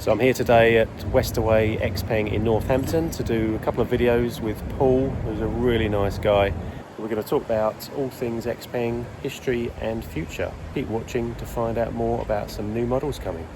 So I'm here today at Westaway Xpeng in Northampton to do a couple of videos with Paul, who's a really nice guy. We're going to talk about all things Xpeng, history and future. Keep watching to find out more about some new models coming.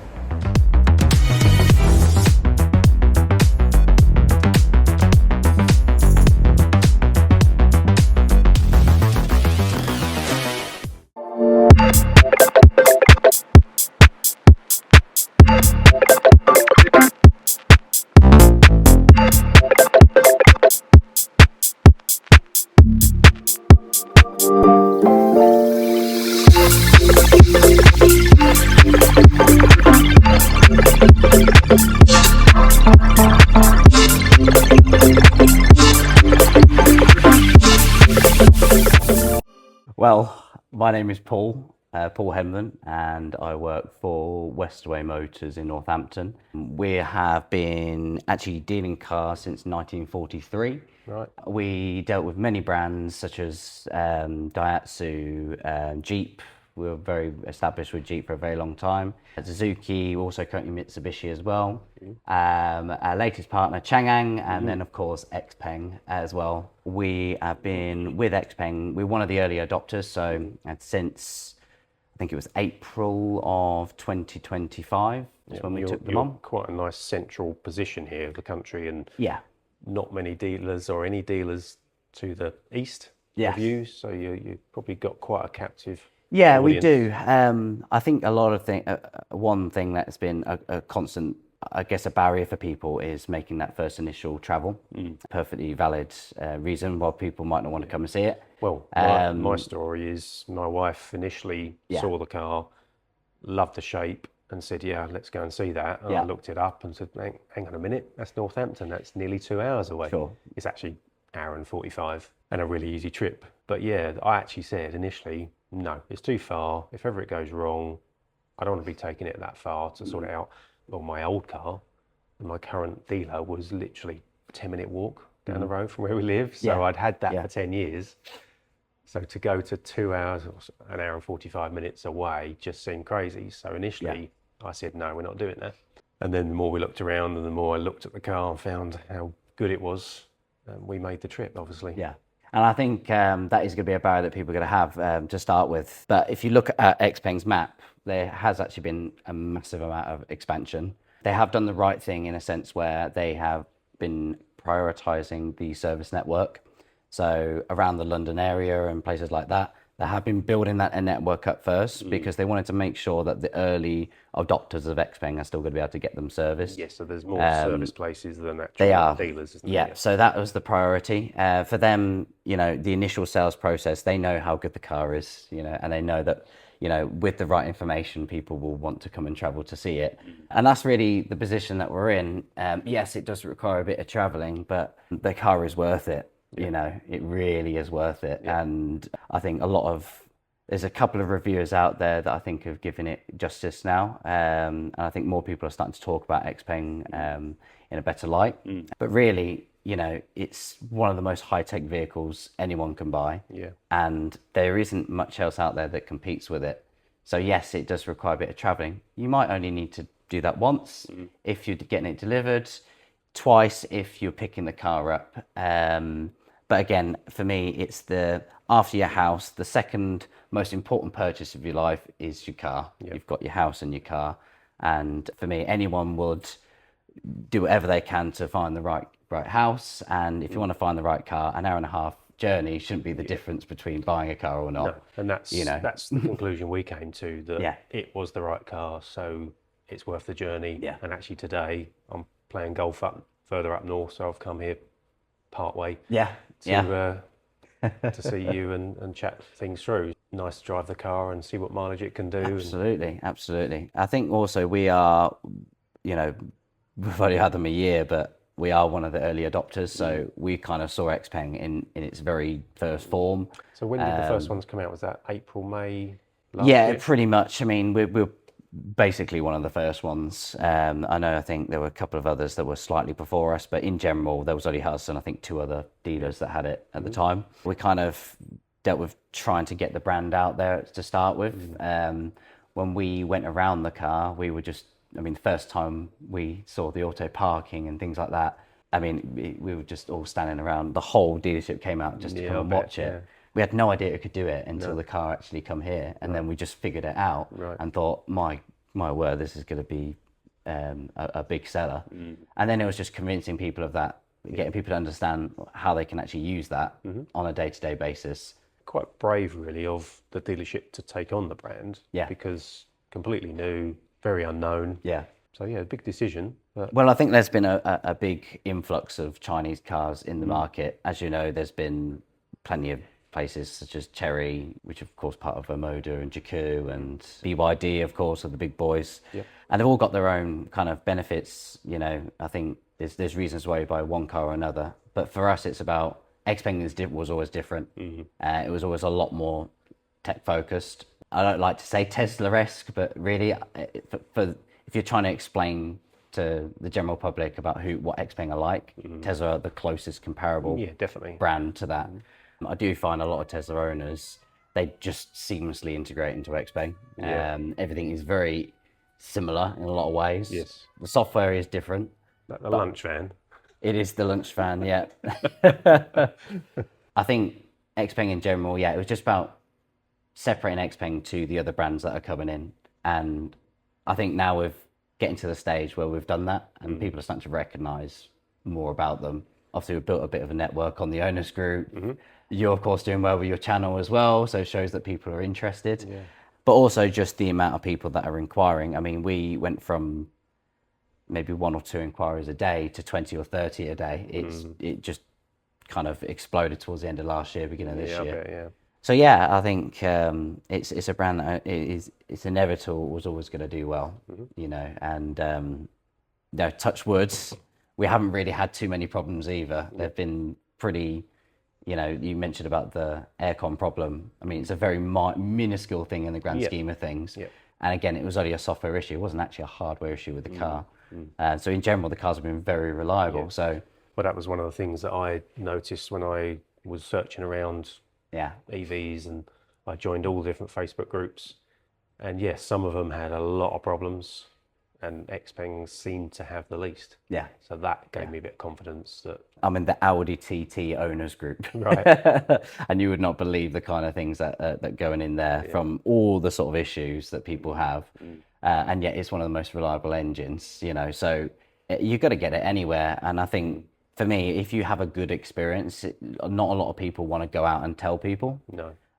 Well, my name is Paul Hemland, and I work for Westaway Motors in Northampton. We have been actually dealing cars since 1943. Right. We dealt with many brands such as Daihatsu, Jeep. We were very established with Jeep for a very long time. Suzuki, also currently Mitsubishi as well. Our latest partner, Chang'an, and then of course Xpeng as well. We have been with Xpeng. We're one of the early adopters, so since I think it was April of 2025 is when we took them on. Quite a nice central position here of the country, and not many dealers or any dealers to the east of you, so you probably got quite a captive. Yeah, audience. we do. I think a lot of one thing that's been a constant, I guess, a barrier for people is making that first initial travel. Perfectly valid reason why people might not want to come and see it. Well, my story is my wife initially saw the car, loved the shape, and said, "Yeah, let's go and see that." And I looked it up and said, "Hang on a minute, that's Northampton. That's nearly 2 hours away." Sure. It's actually an hour and 45, and a really easy trip. But yeah, I actually said initially, no, it's too far. If ever it goes wrong, I don't want to be taking it that far to sort it out. Well, my old car, my current dealer, was literally a 10-minute walk down the road from where we live. So I'd had that for 10 years. So to go to 2 hours, or an hour and 45 minutes away just seemed crazy. So initially I said, no, we're not doing that. And then the more we looked around and the more I looked at the car and found how good it was, we made the trip, obviously. Yeah. And I think that is going to be a barrier that people are going to have to start with. But if you look at Xpeng's map, there has actually been a massive amount of expansion. They have done the right thing in a sense where they have been prioritizing the service network. So around the London area and places like that, they have been building that network up first because they wanted to make sure that the early adopters of Xpeng are still going to be able to get them serviced. Yes, so there's more service places than actual dealers, isn't there? Yeah, so that was the priority. For them, the initial sales process, they know how good the car is, and they know that, with the right information, people will want to come and travel to see it. And that's really the position that we're in. Yes, it does require a bit of traveling, but the car is worth it. It really is worth it. And I think there's a couple of reviewers out there that I think have given it justice now. And I think more people are starting to talk about Xpeng in a better light. But really, it's one of the most high-tech vehicles anyone can buy. Yeah. And there isn't much else out there that competes with it. So yes, it does require a bit of traveling. You might only need to do that once if you're getting it delivered, twice if you're picking the car up. But again, for me, it's after your house, the second most important purchase of your life is your car. You've got your house and your car. And for me, anyone would do whatever they can to find the right house. And if you want to find the right car, an hour and a half journey shouldn't be the difference between buying a car or not. No. And that's the conclusion we came to, that it was the right car, so it's worth the journey. And actually today I'm playing golf further up north, so I've come here part way to see you and chat things through. Nice to drive the car and see what mileage it can do. Absolutely. I think also we are, we've only had them a year, but we are one of the early adopters, so we kind of saw Xpeng in its very first form. So when did the first ones come out? Was that April, May last year? Yeah, pretty much. I mean, we're basically one of the first ones. I think there were a couple of others that were slightly before us, but in general, there was only us and I think 2 other dealers that had it at the time. We kind of dealt with trying to get the brand out there to start with. When we went around the car, we were just I mean, the first time we saw the auto parking and things like that, I mean, we were just all standing around. The whole dealership came out just to come and watch it. We had no idea it could do it until the car actually come here, and then we just figured it out and thought, my word, this is going to be a big seller. And then it was just convincing people of that, getting people to understand how they can actually use that on a day-to-day basis. Quite brave, really, of the dealership to take on the brand. Because completely new, very unknown. So yeah, big decision. But... Well, I think there's been a big influx of Chinese cars in the market. As you know, there's been plenty of places such as Chery, which of course part of Omoda, and Jakku, and BYD, of course, are the big boys. And they've all got their own kind of benefits. You know, I think there's reasons why you buy one car or another. But for us, it's about Xpeng was always different. It was always a lot more tech focused. I don't like to say Tesla-esque, but really, if you're trying to explain to the general public about what Xpeng are like, Tesla are the closest comparable brand to that. I do find a lot of Tesla owners, they just seamlessly integrate into Xpeng. Everything is very similar in a lot of ways. The software is different. Like the lunch van. It is the lunch van, yeah. I think Xpeng in general, it was just about separating Xpeng to the other brands that are coming in. And I think now we're getting to the stage where we've done that and people are starting to recognise more about them. Obviously, we've built a bit of a network on the owners group. You're, of course, doing well with your channel as well, so it shows that people are interested. But also just the amount of people that are inquiring. I mean, we went from maybe 1 or 2 inquiries a day to 20 or 30 a day. It just kind of exploded towards the end of last year, beginning of this year. So yeah, I think it's a brand that it's inevitable was always going to do well, you know. And touch woods, we haven't really had too many problems either. They've been pretty, you know. You mentioned about the aircon problem. I mean, it's a very minuscule thing in the grand scheme of things. And again, it was only a software issue. It wasn't actually a hardware issue with the car. So in general, the cars have been very reliable. So, well, that was one of the things that I noticed when I was searching around EVs, and I joined all the different Facebook groups. And yes, some of them had a lot of problems, and Xpeng seemed to have the least. So that gave me a bit of confidence that I'm in the Audi TT owners group. And you would not believe the kind of things that going in there from all the sort of issues that people have. And yet it's one of the most reliable engines, you know, so you've got to get it anywhere. And I think for me, if you have a good experience, not a lot of people want to go out and tell people.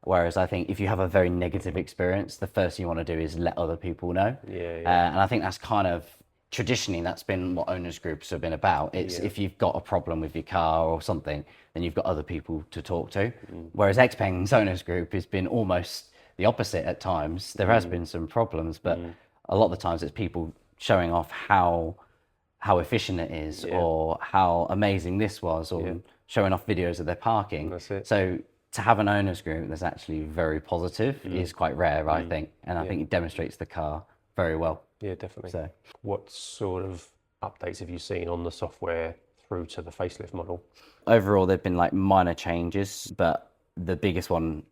Whereas I think if you have a very negative experience, the first thing you want to do is let other people know. And I think that's kind of traditionally, that's been what owners groups have been about. It's if you've got a problem with your car or something, then you've got other people to talk to. Whereas Xpeng's owners group has been almost the opposite at times. There has been some problems, but a lot of the times it's people showing off how efficient it is, or how amazing this was, or showing off videos of their parking. So to have an owners group that's actually very positive is quite rare, I think. And I think it demonstrates the car very well. Definitely. So, what sort of updates have you seen on the software through to the facelift model? Overall, there've been like minor changes, but the biggest one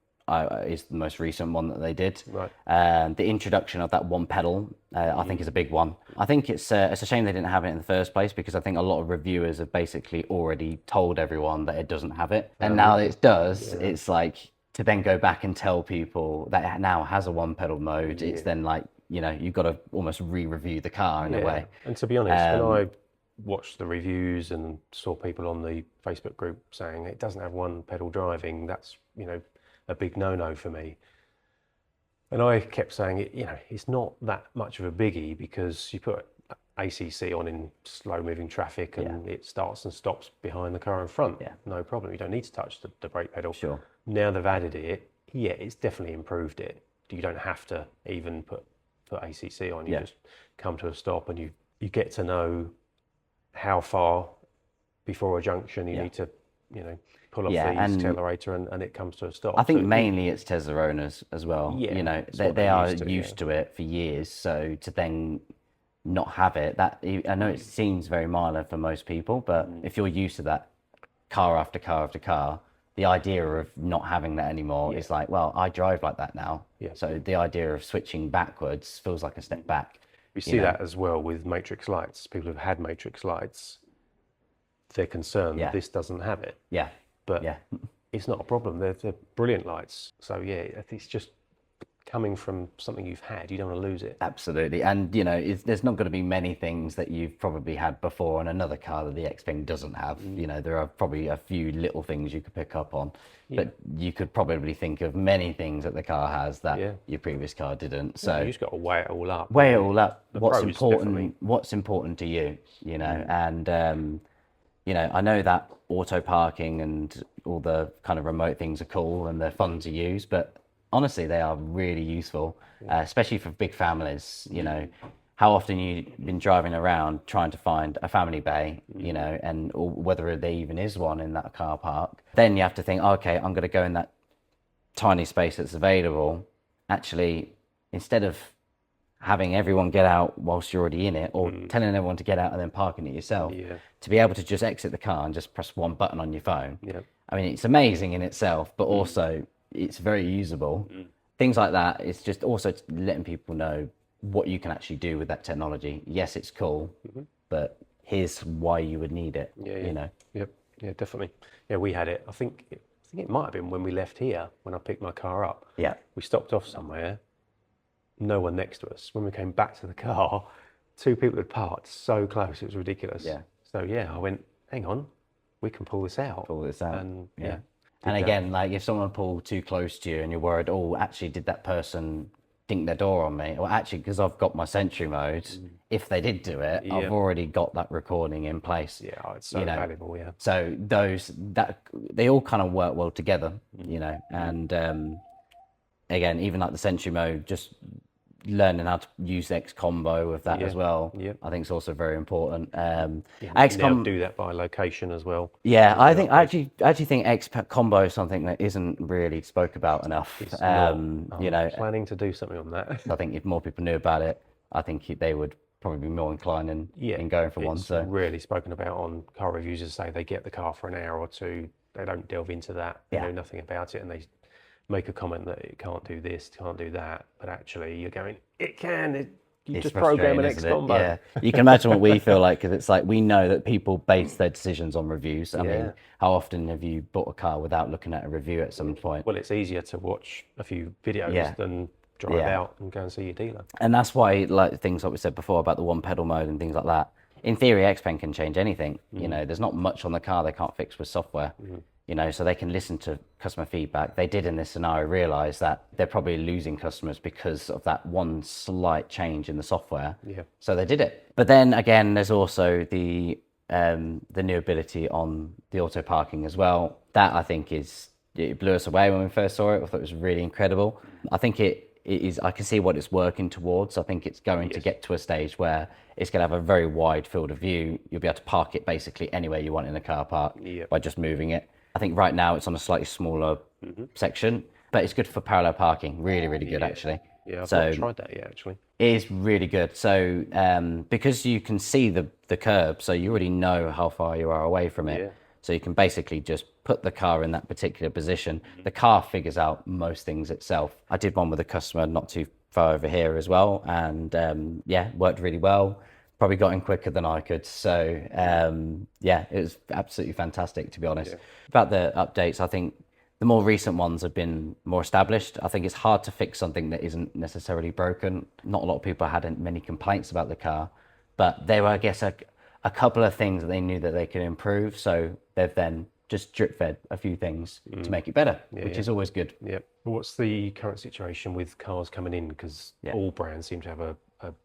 is the most recent one that they did. The introduction of that one pedal, I think, is a big one. I think it's a shame they didn't have it in the first place, because I think a lot of reviewers have basically already told everyone that it doesn't have it. And now that it does, it's like to then go back and tell people that it now has a one pedal mode. It's then like, you know, you've got to almost re-review the car in a way. And to be honest, when I watched the reviews and saw people on the Facebook group saying it doesn't have one pedal driving, that's, you know, a big no-no for me. And I kept saying it, you know, it's not that much of a biggie, because you put ACC on in slow moving traffic and it starts and stops behind the car in front. No problem. You don't need to touch the brake pedal. Now they've added it, it's definitely improved it. You don't have to even put ACC on. You just come to a stop and you get to know how far before a junction you need to, you know, pull off the accelerator and it comes to a stop. I think mainly it's Tesla owners as well. You know, they are used to it for years. So to then not have it, that, I know it seems very minor for most people, but if you're used to that car after car after car, the idea of not having that anymore is like, well, I drive like that now. So the idea of switching backwards feels like a step back. We see that as well with matrix lights. People who've had matrix lights, they're concerned that this doesn't have it. Yeah. But it's not a problem. They're brilliant lights. So yeah, it's just coming from something you've had, you don't want to lose it. Absolutely. And you know, there's not going to be many things that you've probably had before on another car that the Xpeng doesn't have. You know, there are probably a few little things you could pick up on, but you could probably think of many things that the car has that your previous car didn't. So you just got to weigh it all up. Weigh it all up. The What's pros, important? definitely. What's important to you? You know, and you know, I know that auto parking and all the kind of remote things are cool and they're fun to use, but honestly, they are really useful, especially for big families. You know, how often you've been driving around trying to find a family bay, you know, and or whether there even is one in that car park. Then you have to think, okay, I'm going to go in that tiny space that's available. Actually, instead of having everyone get out whilst you're already in it, or telling everyone to get out and then parking it yourself, to be able to just exit the car and just press one button on your phone. I mean, it's amazing in itself, but also it's very usable. Things like that. It's just also letting people know what you can actually do with that technology. Yes, it's cool, but here's why you would need it. You know. Yeah, definitely. Yeah, we had it. I think it might have been when we left here, when I picked my car up. Yeah. We stopped off somewhere, no one next to us. When we came back to the car, two people had parked so close, it was ridiculous. Yeah. So yeah, I went, hang on, we can pull this out. And And again, like if someone pulled too close to you and you're worried, oh, actually, did that person dink their door on me? Or actually, because I've got my Sentry mode, if they did do it, I've already got that recording in place. Yeah, it's so valuable, yeah. So they all kind of work well together, you know, and again, even like the Sentry mode, just learning how to use X combo with that as well. I think it's also very important. X combo do that by location as well. Yeah, I actually think X combo is something that isn't really spoke about enough. You know, planning to do something on that. I think if more people knew about it, I think they would probably be more inclined in going for one. So really spoken about on car reviews, as say they get the car for an hour or two, they don't delve into that, they know nothing about it, and they make a comment that it can't do this, can't do that, but actually you're going, it can. You just program an X combo. Yeah, you can imagine what we feel like, because it's like we know that people base their decisions on reviews. I mean, how often have you bought a car without looking at a review at some point? Well, it's easier to watch a few videos than drive out and go and see your dealer. And that's why, like things like we said before about the one pedal mode and things like that, in theory, Xpeng can change anything. You know, there's not much on the car they can't fix with software. You know, so they can listen to customer feedback. They did in this scenario realize that they're probably losing customers because of that one slight change in the software. So they did it. But then again, there's also the new ability on the auto parking as well. That I think it blew us away when we first saw it. I thought it was really incredible. I think it is. I can see what it's working towards. I think it's going to get to a stage where it's going to have a very wide field of view. You'll be able to park it basically anywhere you want in a car park by just moving it. I think right now it's on a slightly smaller section, but it's good for parallel parking. Really, really good actually. Yeah, I've not tried that yet actually. It is really good. So because you can see the curb, so you already know how far you are away from it. So you can basically just put the car in that particular position. The car figures out most things itself. I did one with a customer not too far over here as well, and worked really well. Probably got in quicker than I could. So it was absolutely fantastic, to be honest. About the updates, I think the more recent ones have been more established. I think it's hard to fix something that isn't necessarily broken. Not a lot of people had many complaints about the car, but there were, I guess, a couple of things that they knew that they could improve. So they've then just drip fed a few things to make it better, which is always good. Yeah. What's the current situation with cars coming in? Because all brands seem to have a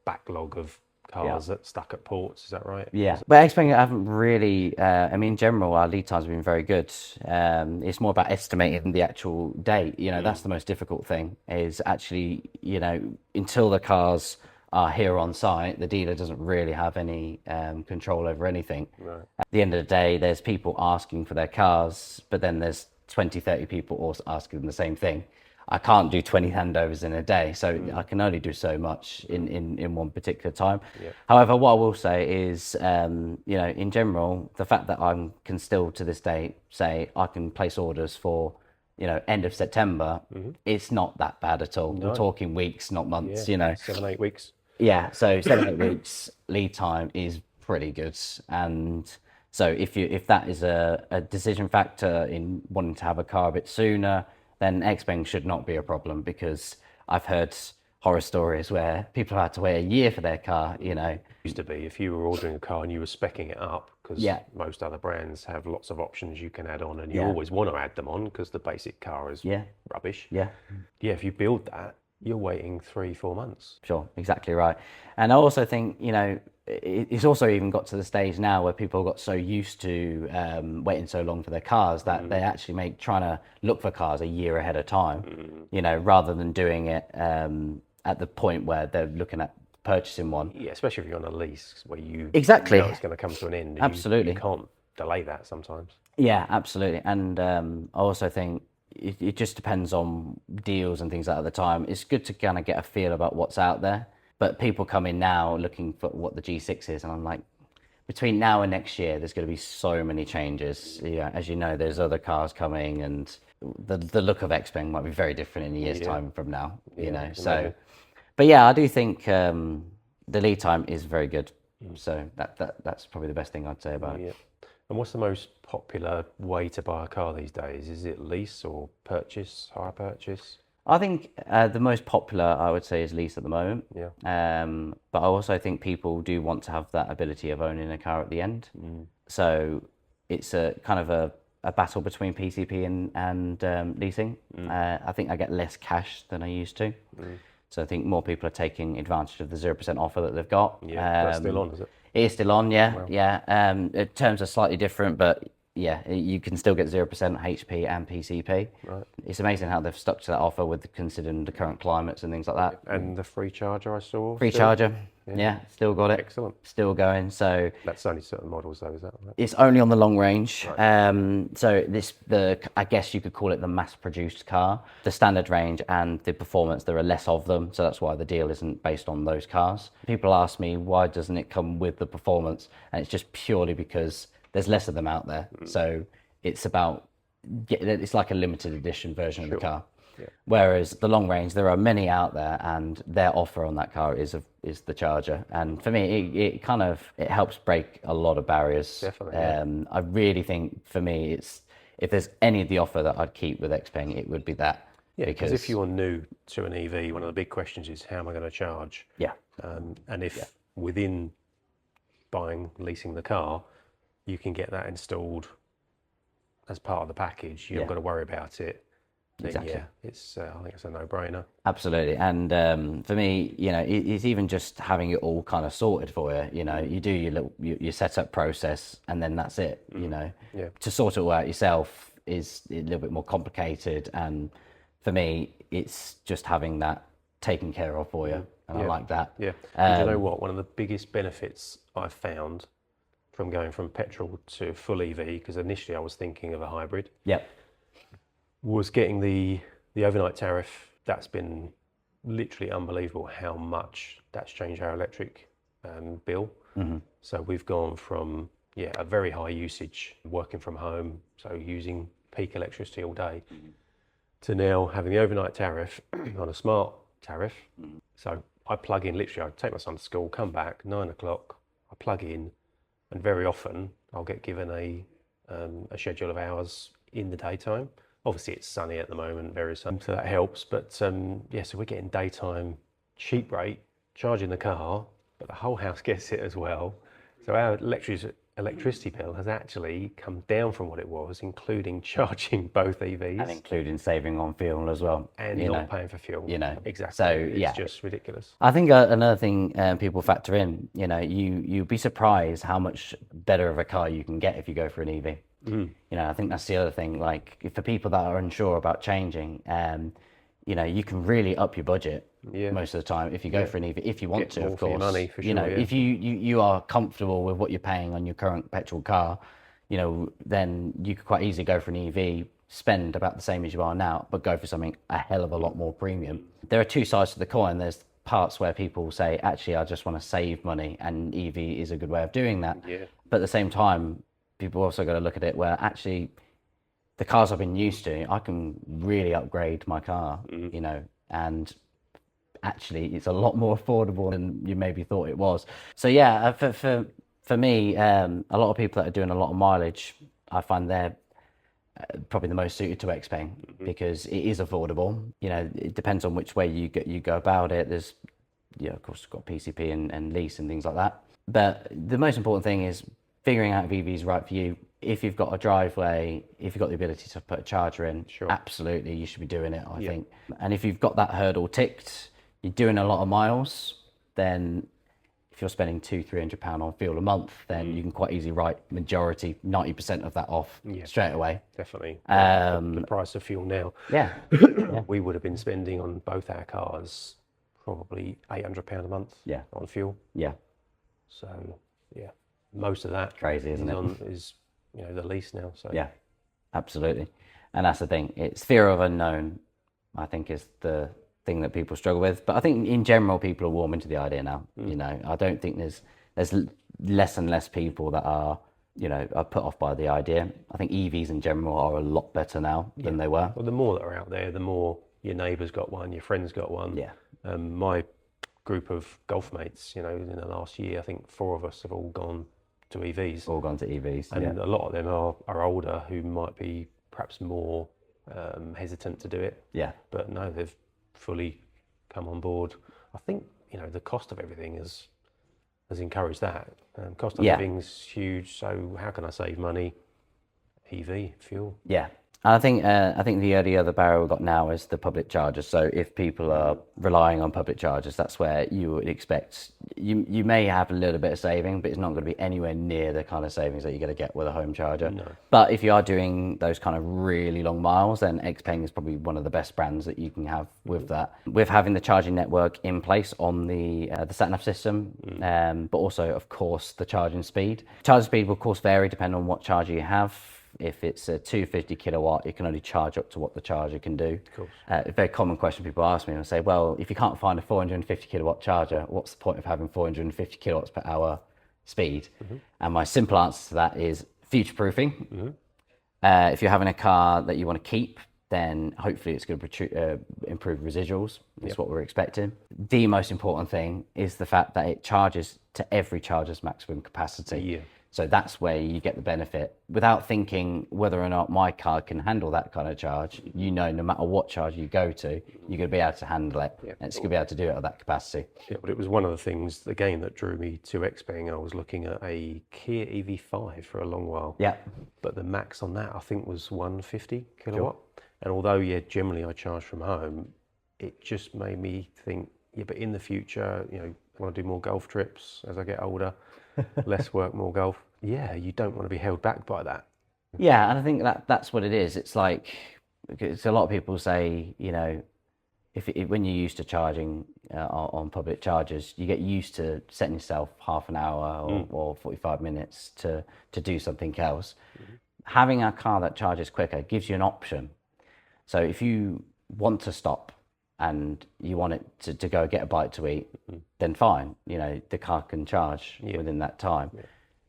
backlog of cars that stuck at ports, is that right? Yeah, but Xpeng haven't really, I mean, in general, our lead times have been very good. It's more about estimating the actual date. You know, that's the most difficult thing, is actually, you know, until the cars are here on site, the dealer doesn't really have any control over anything. At the end of the day, there's people asking for their cars, but then there's 20, 30 people also asking the same thing. I can't do 20 handovers in a day, so I can only do so much in one particular time. However, what I will say is, you know, in general, the fact that I can still to this day say I can place orders for, you know, end of September, it's not that bad at all. We're talking weeks, not months, you know. 7-8 weeks. Yeah, so 7 8 weeks lead time is pretty good, and so if that is a decision factor in wanting to have a car a bit sooner, then Xpeng should not be a problem, because I've heard horror stories where people had to wait a year for their car. Used to be if you were ordering a car and you were speccing it up, because Yeah. most other brands have lots of options you can add on, and you Yeah. always want to add them on because the basic car is Yeah. rubbish. Yeah. Yeah, if you build that, you're waiting 3-4 months. Sure, exactly right. And I also think, it's also even got to the stage now where people got so used to waiting so long for their cars that they actually trying to look for cars a year ahead of time, rather than doing it at the point where they're looking at purchasing one. Yeah, especially if you're on a lease where you Exactly. know it's going to come to an end. And Absolutely. You can't delay that sometimes. Yeah, absolutely. And I also think it just depends on deals and things like that at the time. It's good to kind of get a feel about what's out there. But people come in now looking for what the G6 is, and I'm like, between now and next year, there's going to be so many changes. Yeah, as you know, there's other cars coming, and the look of Xpeng might be very different in a year's time from now. So, but yeah, I do think the lead time is very good. So that's probably the best thing I'd say about it. And what's the most popular way to buy a car these days? Is it lease or purchase, hire purchase? I think the most popular, I would say, is lease at the moment. Yeah. But I also think people do want to have that ability of owning a car at the end. So it's a kind of a battle between PCP and leasing. I think I get less cash than I used to. So I think more people are taking advantage of the 0% offer that they've got. Yeah, that's still on, is it? It is still on, yeah. Wow. Yeah. Terms are slightly different, but yeah, you can still get 0% HP and PCP. Right. It's amazing how they've stuck to that offer with considering the current climates and things like that. And the free charger I saw? Free charger, yeah, still got it. Excellent. Still going. So that's only certain models though, is that right? it's only on the long range. Right. So I guess you could call it the mass-produced car. The standard range and the performance, there are less of them, so that's why the deal isn't based on those cars. People ask me, why doesn't it come with the performance? And it's just purely because there's less of them out there. So it's like a limited edition version of the car. Yeah. Whereas the long range, there are many out there, and their offer on that car is the charger. And for me, it helps break a lot of barriers. Definitely. Yeah. I really think for me, if there's any of the offer that I'd keep with Xpeng, it would be that. Yeah, because if you're new to an EV, one of the big questions is, how am I going to charge? Yeah. And if within leasing the car, you can get that installed as part of the package, you haven't got to worry about it. Exactly. Yeah, I think it's a no-brainer. Absolutely. And for me, it's even just having it all kind of sorted for you. You do your setup process, and then that's it. Yeah. To sort it all out yourself is a little bit more complicated, and for me, it's just having that taken care of for you, and I like that. Yeah. And you know what? One of the biggest benefits I've found from going from petrol to full EV, because initially I was thinking of a hybrid. Yep. Was getting the overnight tariff. That's been literally unbelievable how much that's changed our electric bill. So we've gone from a very high usage, working from home, so using peak electricity all day, to now having the overnight tariff on a smart tariff. So I plug in, literally I take my son to school, come back 9 o'clock, I plug in, and very often I'll get given a schedule of hours in the daytime. Obviously it's sunny at the moment, very sunny, so that helps. But so we're getting daytime cheap rate, charging the car, but the whole house gets it as well. So our electricity bill has actually come down from what it was, including charging both EVs. And including saving on fuel as well. And not paying for fuel. Exactly. So it's just ridiculous. I think another thing people factor in, you'd be surprised how much better of a car you can get if you go for an EV. I think that's the other thing. Like, for people that are unsure about changing, you can really up your budget most of the time if you go for an EV, if you want to, of course. For your money, for sure, if you are comfortable with what you're paying on your current petrol car, then you could quite easily go for an EV, spend about the same as you are now, but go for something a hell of a lot more premium. There are two sides to the coin. There's parts where people say, actually, I just want to save money, and EV is a good way of doing that. Yeah. But at the same time, people also got to look at it where actually the cars I've been used to, I can really upgrade my car, and actually it's a lot more affordable than you maybe thought it was. So yeah, for me, a lot of people that are doing a lot of mileage, I find they're probably the most suited to Xpeng because it is affordable. You know, it depends on which way you go about it. There's, yeah, of course, got PCP and lease and things like that. But the most important thing is figuring out if EV is right for you. If you've got a driveway, if you've got the ability to put a charger in, absolutely, you should be doing it, I think. And if you've got that hurdle ticked, you're doing a lot of miles, then if you're spending £200-300 on fuel a month, then you can quite easily write majority, 90% of that off straight away. Definitely. The price of fuel now. Yeah. We would have been spending on both our cars probably £800 a month on fuel. Yeah. So yeah, most of that crazy, isn't it? Is you know, the lease now. So yeah, absolutely. And that's the thing. It's fear of unknown, I think, is the thing that people struggle with. But I think in general, people are warming to the idea now. You know, I don't think there's less and less people that are, you know, are put off by the idea. I think EVs in general are a lot better now than they were. Well, the more that are out there, the more your neighbour's got one, your friend's got one. Yeah. My group of golf mates, you know, in the last year, I think 4 of us have all gone to EVs. All gone to EVs. And a lot of them are older, who might be perhaps more hesitant to do it. Yeah. But no, they've fully come on board. I think, you know, the cost of everything has encouraged that. Cost of living's huge, so how can I save money? EV, fuel. Yeah. And I think the only other barrier we've got now is the public chargers. So if people are relying on public chargers, that's where you would expect you may have a little bit of saving, but it's not going to be anywhere near the kind of savings that you're going to get with a home charger. No. But if you are doing those kind of really long miles, then Xpeng is probably one of the best brands that you can have with that. With having the charging network in place on the sat-nav system, but also, of course, the charging speed. Charging speed will, of course, vary depending on what charger you have. If it's a 250 kilowatt, you can only charge up to what the charger can do. A very common question people ask me and say, well, if you can't find a 450 kilowatt charger, what's the point of having 450 kilowatts per hour speed? And my simple answer to that is future-proofing. If you're having a car that you want to keep, then hopefully it's going to improve residuals. That's what we're expecting. The most important thing is the fact that it charges to every charger's maximum capacity. So that's where you get the benefit. Without thinking whether or not my car can handle that kind of charge, you know, no matter what charge you go to, you're going to be able to handle it. And it's going to be able to do it at that capacity. Yeah, but it was one of the things, again, that drew me to Xpeng. I was looking at a Kia EV5 for a long while. Yeah. But the max on that, I think, was 150 kilowatt. And although, generally I charge from home, it just made me think, but in the future, you know, I want to do more golf trips as I get older. Less work, more golf. Yeah, you don't want to be held back by that. Yeah, and I think that's what it is. It's like, it's a lot of people say, you know, when you're used to charging on public chargers, you get used to setting yourself half an hour or 45 minutes to do something else. Having a car that charges quicker gives you an option. So if you want to stop and you want it to go get a bite to eat, then fine. You know, the car can charge within that time.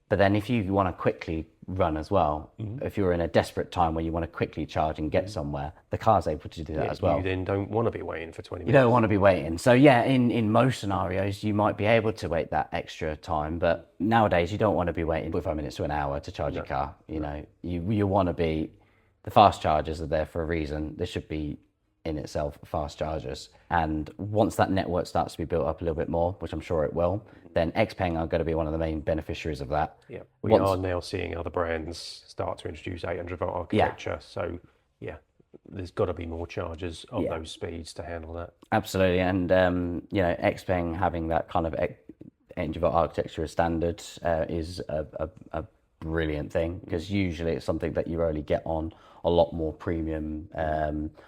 But then if you want to quickly run as well, if you're in a desperate time where you want to quickly charge and get somewhere, the car's able to do that as well. You then don't want to be waiting for 20 minutes. You don't want to be waiting. So yeah, in most scenarios, you might be able to wait that extra time. But nowadays, you don't want to be waiting 45 minutes to an hour to charge your car. You know, you want to be, the fast chargers are there for a reason. There should be in itself fast chargers, and once that network starts to be built up a little bit more, which I'm sure it will, then Xpeng are going to be one of the main beneficiaries of that. We are now seeing other brands start to introduce 800 volt architecture, so there's got to be more chargers of those speeds to handle that. Absolutely. And you know, Xpeng having that kind of 800 volt architecture as standard is a brilliant thing, because usually it's something that you only get on a lot more premium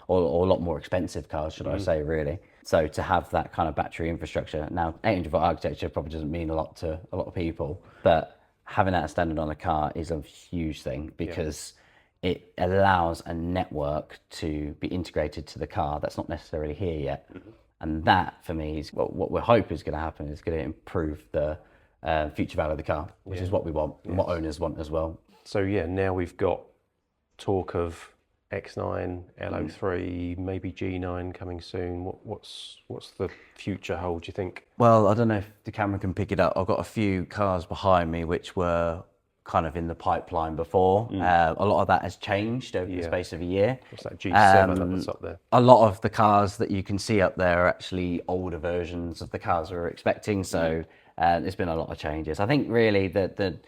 or a lot more expensive cars, should I say, really. So to have that kind of battery infrastructure, now 800 volt architecture probably doesn't mean a lot to a lot of people, but having that as standard on a car is a huge thing, because it allows a network to be integrated to the car that's not necessarily here yet. And that, for me, is what we hope is going to happen, is going to improve the future value of the car, which is what we want and what owners want as well. So now we've got talk of X9, L03, maybe G9 coming soon. What's the future hold, do you think? Well, I don't know if the camera can pick it up. I've got a few cars behind me which were kind of in the pipeline before. A lot of that has changed over the space of a year. What's that G7 that's up there? A lot of the cars that you can see up there are actually older versions of the cars we were expecting. So there's been a lot of changes. I think really that the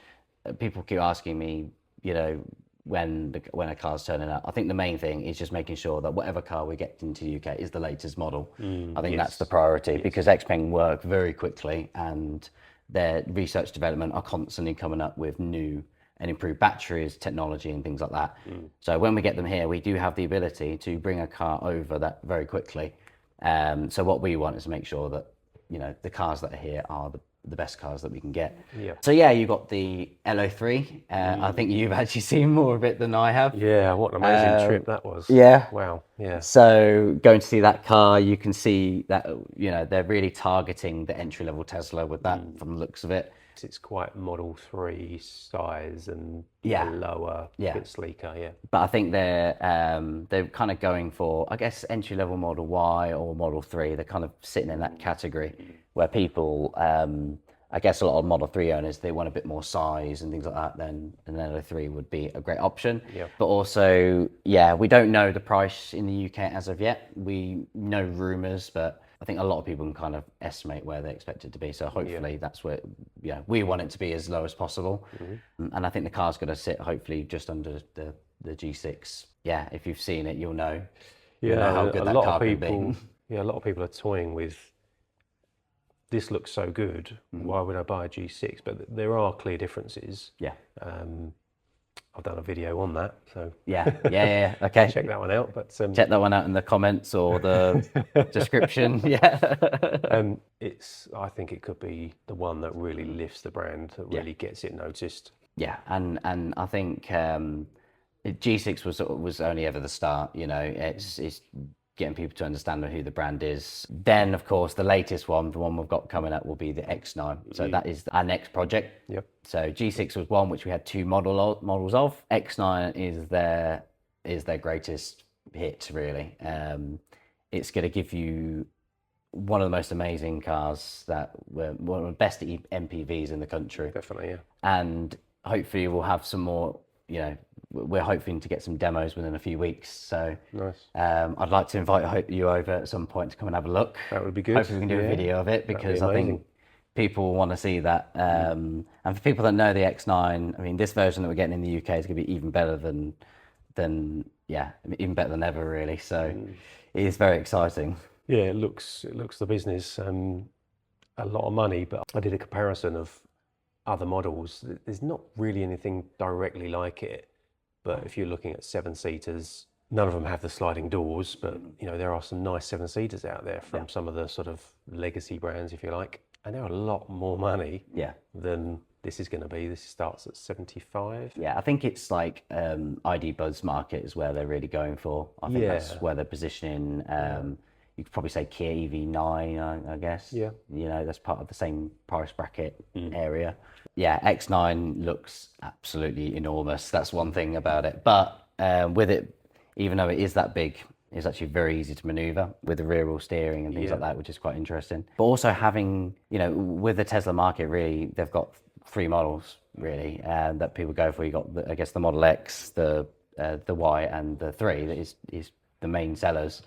people keep asking me, you know, when a car's turning up. I think the main thing is just making sure that whatever car we get into the UK is the latest model. I think that's the priority because Xpeng work very quickly and their research development are constantly coming up with new and improved batteries, technology and things like that. So when we get them here, we do have the ability to bring a car over that very quickly. So what we want is to make sure that, you know, the cars that are here are the best cars that we can get. So yeah, you got the L03. I think you've actually seen more of it than I have. Yeah, what an amazing trip that was. Yeah. Wow. Yeah. So going to see that car, you can see that, you know, they're really targeting the entry-level Tesla with that from the looks of it. It's quite Model 3 size and lower, a bit sleeker, But I think they're kind of going for, I guess, entry-level Model Y or Model 3. They're kind of sitting in that category where people, I guess a lot of Model 3 owners, they want a bit more size and things like that, then an L03 would be a great option. But also, we don't know the price in the UK as of yet. We know rumours, but I think a lot of people can kind of estimate where they expect it to be. So hopefully that's where, we want it to be as low as possible. And I think the car's going to sit hopefully just under the G6. Yeah, if you've seen it, you'll know. Yeah, you'll know how good a that lot car of could people. be. Yeah, a lot of people are toying with. This looks so good. Why would I buy a G6? But there are clear differences. Yeah. I've done a video on that, so Yeah. Okay. check that one out. But Check that one out in the comments or the description. I think it could be the one that really lifts the brand, that really gets it noticed. Yeah, and I think G6 was only ever the start. You know, it's getting people to understand who the brand is. Then, of course, the latest one, the one we've got coming up, will be the X9. So that is our next project. Yep. So G6 was one which we had two models of. X9 is their greatest hit, really. It's going to give you one of the most amazing cars that were one of the best MPVs in the country. Definitely, yeah. And hopefully we'll have some more, you know, we're hoping to get some demos within a few weeks. So nice. I'd like to invite you over at some point to come and have a look. That would be good. Hopefully we can do a video of it because I think people want to see that. And for people that know the X9, I mean, this version that we're getting in the UK is going to be even better than even better than ever, really. So it is very exciting. Yeah, it looks the business. A lot of money, but I did a comparison of other models. There's not really anything directly like it. But if you're looking at 7-seaters, none of them have the sliding doors, but you know, there are some nice 7-seaters out there from some of the sort of legacy brands, if you like, and they're a lot more money than this is going to be. This starts at 75. Yeah, I think it's like ID Buzz market is where they're really going for. I think that's where they're positioning. You could probably say Kia EV9, I guess. Yeah. You know, that's part of the same price bracket area. Yeah, X9 looks absolutely enormous. That's one thing about it. But with it, even though it is that big, it's actually very easy to maneuver with the rear wheel steering and things like that, which is quite interesting. But also having, you know, with the Tesla market, really, they've got three models, really, that people go for. You got, I guess, the Model X, the Y, and the 3 that is the main sellers.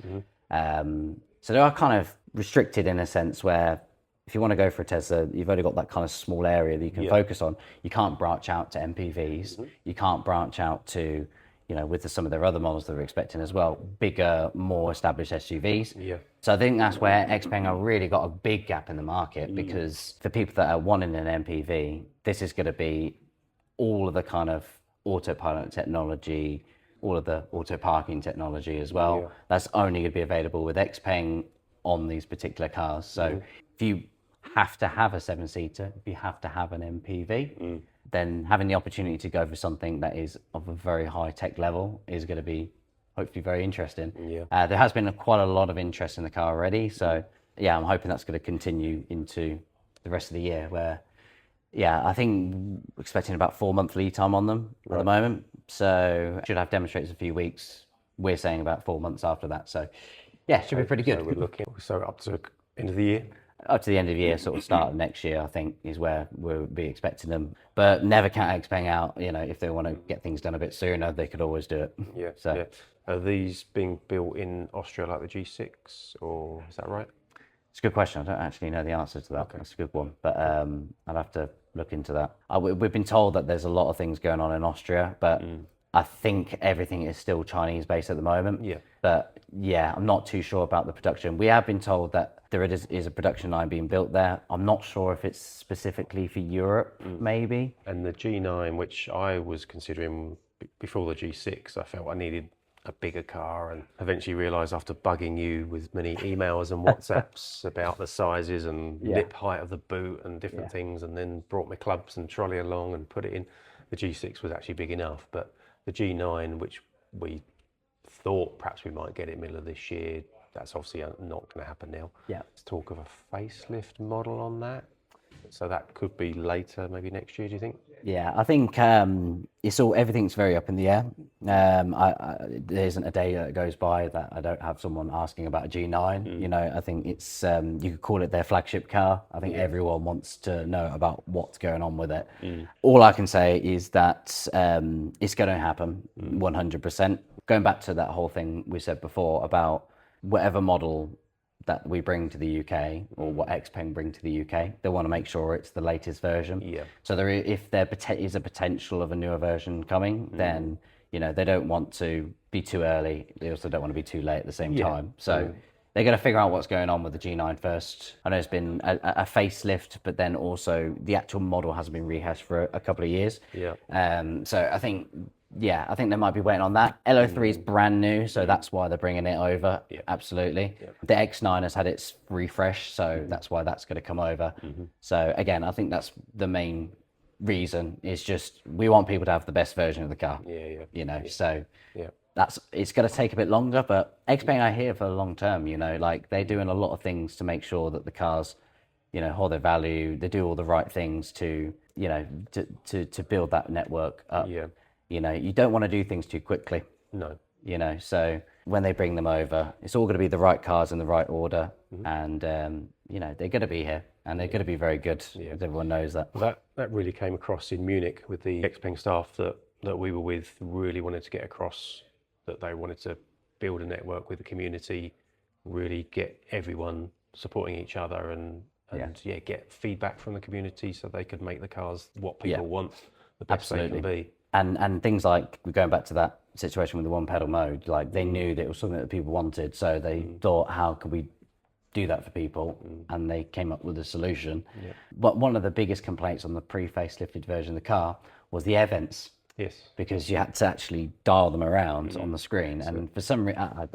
So they are kind of restricted in a sense where if you want to go for a Tesla, you've only got that kind of small area that you can focus on. You can't branch out to MPVs. You can't branch out to, you know, with some of their other models that we're expecting as well, bigger, more established SUVs. Yeah. So I think that's where Xpeng have really got a big gap in the market because for people that are wanting an MPV, this is going to be all of the kind of autopilot technology, all of the auto parking technology as well. That's only going to be available with Xpeng on these particular cars. So if you have to have a 7-seater, if you have to have an MPV, then having the opportunity to go for something that is of a very high tech level is going to be hopefully very interesting. There has been quite a lot of interest in the car already. So yeah, I'm hoping that's going to continue into the rest of the year where, I think we're expecting about 4-month lead time on them at the moment. So should have demonstrators in a few weeks. we're saying about 4 months after that. So yeah, should be pretty good. So we're looking up to end of the year. Up to the end of the year, sort of start of next year, I think is where we'll be expecting them. But never count Xpeng out. You know, if they want to get things done a bit sooner, they could always do it. Yeah. So Yeah. Are these being built in Austria like the G6, or is that right? it's a good question. I don't actually know the answer to that. Okay. That's a good one, but I'll have to look into that. We've been told that there's a lot of things going on in Austria, but I think everything is still Chinese based at the moment. Yeah. But yeah, I'm not too sure about the production. We have been told that there is a production line being built there. I'm not sure if it's specifically for Europe, maybe. And the G9, which I was considering before the G6, I felt I needed a bigger car, and eventually realised after bugging you with many emails and WhatsApps about the sizes and lip height of the boot and different things, and then brought my clubs and trolley along and put it in. The G6 was actually big enough, but the G9, which we thought perhaps we might get it middle of this year, that's obviously not going to happen now. Yeah. There's talk of a facelift model on that, so that could be later, maybe next year. Do you think? Yeah, I think everything's very up in the air. There isn't a day that goes by that I don't have someone asking about a G9. You know, I think it's you could call it their flagship car. I think everyone wants to know about what's going on with it. All I can say is that it's going to happen 100%. Going back to that whole thing we said before about whatever model that we bring to the UK, or what Xpeng bring to the UK, they want to make sure it's the latest version. Yeah. So if there is a potential of a newer version coming, then you know they don't want to be too early. They also don't want to be too late at the same time. So they're going to figure out what's going on with the G9 first. I know it's been a facelift, but then also the actual model hasn't been rehashed for a couple of years. Yeah. So I think they might be waiting on that. L03 is brand new, so that's why they're bringing it over. Yeah. Absolutely. Yeah. The X9 has had its refresh, so that's why that's going to come over. So again, I think that's the main reason. Is just we want people to have the best version of the car. Yeah. You know, so it's going to take a bit longer, but Xpeng are here for the long term. You know, like they're doing a lot of things to make sure that the cars, you know, hold their value. They do all the right things to, you know, to build that network up. Yeah. You know, you don't want to do things too quickly. No. You know, so when they bring them over, it's all going to be the right cars in the right order. And, you know, they're going to be here and they're going to be very good. Yeah. Everyone knows that. Well, that really came across in Munich with the Xpeng staff that we were with, really wanted to get across that they wanted to build a network with the community, really get everyone supporting each other and get feedback from the community so they could make the cars what people want, the best they can be. And things like, we're going back to that situation with the one pedal mode, like they knew that it was something that people wanted, so they thought, how could we do that for people? And they came up with a solution. But one of the biggest complaints on the pre-facelifted version of the car was the air vents. Yes. Because you had to actually dial them around on the screen, and for some reason,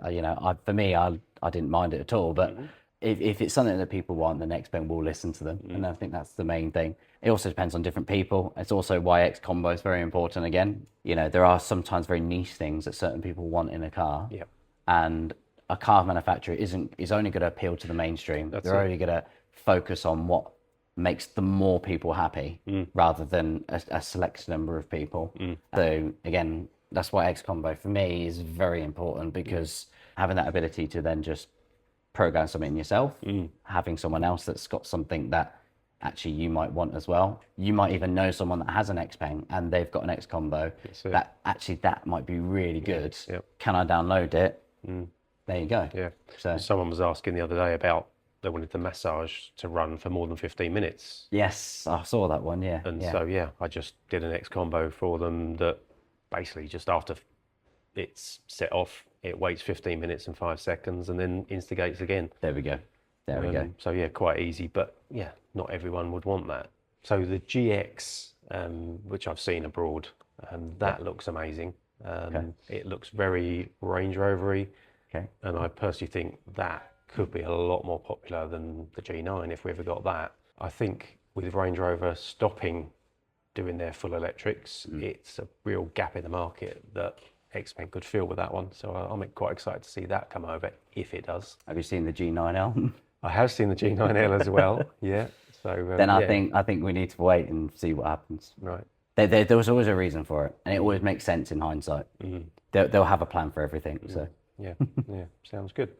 for me, I didn't mind it at all. But if it's something that people want, then Xpeng will listen to them, and I think that's the main thing. It also depends on different people. It's also why X combo is very important. Again, you know, there are sometimes very niche things that certain people want in a car, and a car manufacturer is only going to appeal to the mainstream. They're only going to focus on what makes the more people happy rather than a select number of people. So again, that's why X combo for me is very important, because having that ability to then just program something yourself, having someone else that's got something that actually you might want as well. You might even know someone that has an Xpeng and they've got an X combo that actually that might be really good. Can I download it? There you go. Yeah. So someone was asking the other day about they wanted the massage to run for more than 15 minutes. Yes, I saw that one. Yeah. And so I just did an X combo for them that basically just after it's set off, it waits 15 minutes and 5 seconds and then instigates again. There we go. There we go. So quite easy, but not everyone would want that. So the GX, which I've seen abroad, that looks amazing. It looks very Range Rover-y. Okay. And I personally think that could be a lot more popular than the G9 if we ever got that. I think with Range Rover stopping doing their full electrics, it's a real gap in the market that Xpeng could fill with that one. So I'm quite excited to see that come over if it does. Have you seen the G9L? I have seen the G9L as well. Yeah. So then I think we need to wait and see what happens. Right. There was always a reason for it, and it always makes sense in hindsight. they'll have a plan for everything. So yeah, yeah, sounds good.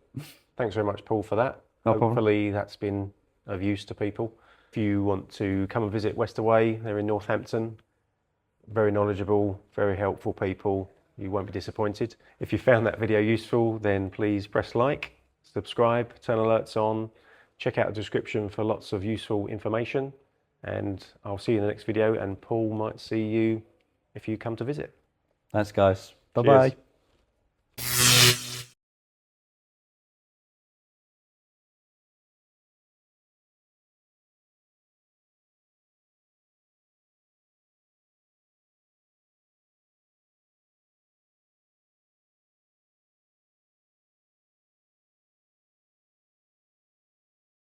Thanks very much, Paul, for that. No problem. Hopefully that's been of use to people. If you want to come and visit Westaway, they're in Northampton. Very knowledgeable, very helpful people. You won't be disappointed. If you found that video useful, then please press like, subscribe, turn alerts on, check out the description for lots of useful information, and I'll see you in the next video, and Paul might see you if you come to visit. thanks, guys. Bye bye. Cheers.